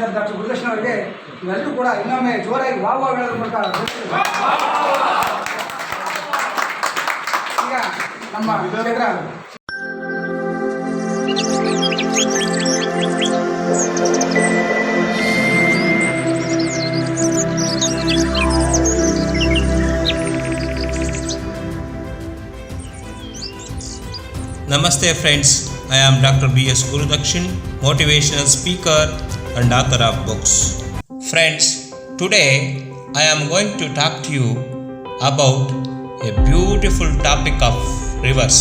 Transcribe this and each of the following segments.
ಇದ್ದಾರೆ ಡಾಕ್ಟರ್ ಗುರುದರ್ಶನ್ ಅವರಿಗೆ ಇವೆಲ್ಲರೂ ಕೂಡ ಇನ್ನೊಮ್ಮೆ ಜೋರಾಗಿ ವಾವ್ ವಾವ್ ಹೇಳೋದ್ರ ಮೂಲಕ ಈಗ ನಮ್ಮ ಕ್ಷೇತ್ರ Namaste friends, I am Dr. B.S. Gurudakshin, motivational speaker and author of books. Friends, today I am going to talk to you about a beautiful topic of rivers.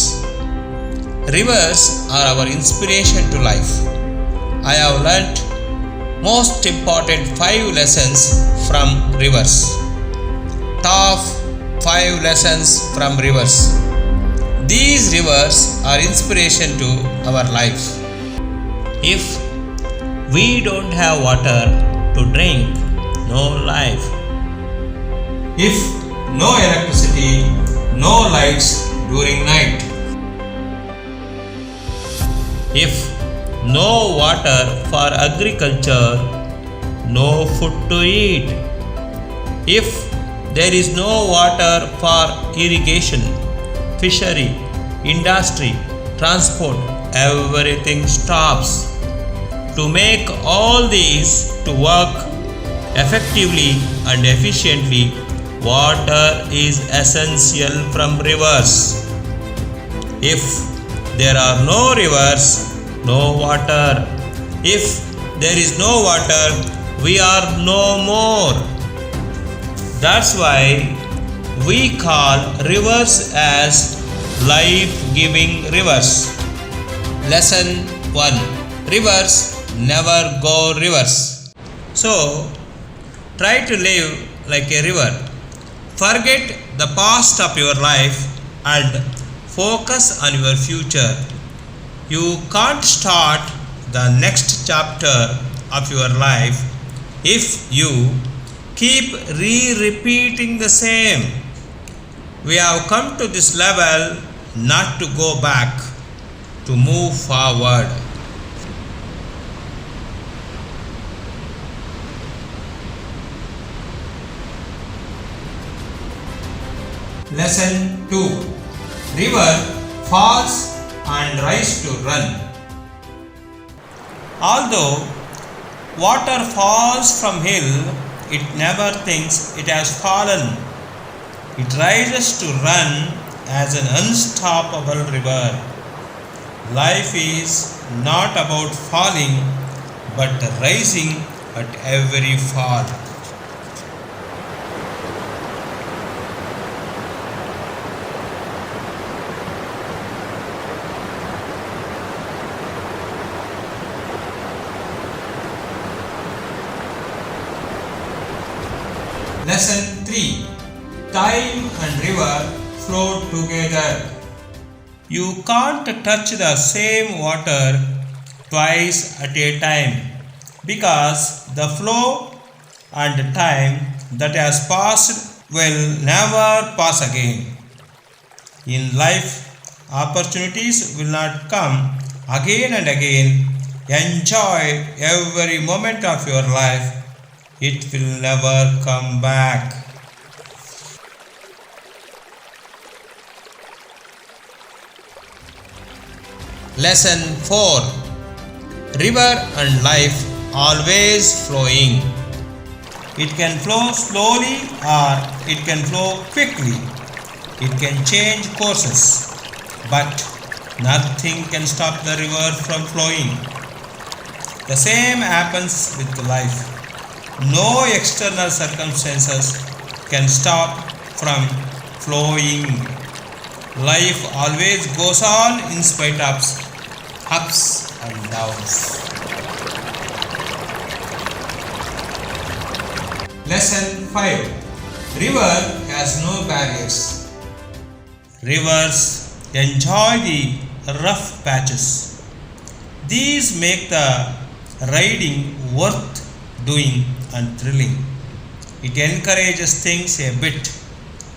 Rivers are our inspiration to life. I have learnt most important 5 lessons from rivers. Top 5 lessons from rivers. These rivers are inspiration to our life. If we don't have water to drink, no life. If no electricity, no lights during night. If no water for agriculture, no food to eat. If there is no water for irrigation, fishery, industry, transport, everything stops. To make all these to work effectively and efficiently, water is essential from rivers. If there are no rivers, no water. If there is no water, we are no more. That's why we call rivers as life-giving rivers. Lesson 1. Rivers never go reverse. So, try to live like a river. Forget the past of your life and focus on your future. You can't start the next chapter of your life if you keep repeating the same. We have come to this level not to go back, to move forward. Lesson 2. River falls and rise to run. Although water falls from hill, it never thinks it has fallen. It rises to run as an unstoppable river. Life is not about falling, but rising at every fall. Lesson 3. Time and river flow together. You can't touch the same water twice at a time because the flow and time that has passed will never pass again. In life, opportunities will not come again and again. Enjoy every moment of your life. It will never come back. Lesson 4. River and life always flowing. It can flow slowly or it can flow quickly. It can change courses, but nothing can stop the river from flowing. The same happens with life. No external circumstances can stop from flowing. Life always goes on in spite of ups and downs. Lesson 5. River has no barriers. Rivers enjoy the rough patches. These make the riding worth doing and thrilling. It encourages things a bit.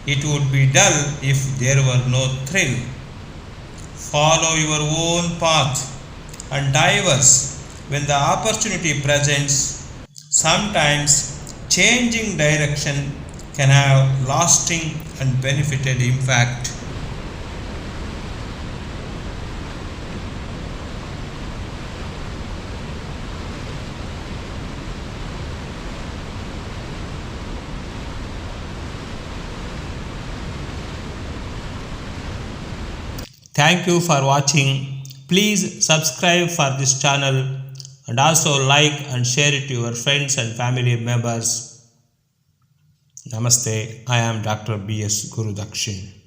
It would be dull if there were no thrill. Follow your own path and diverse when the opportunity presents. Sometimes changing direction can have lasting and benefited impact. Thank you for watching. Please subscribe for this channel and also like and share it to your friends and family members. Namaste. I am Dr. B.S. Guru Dakshin.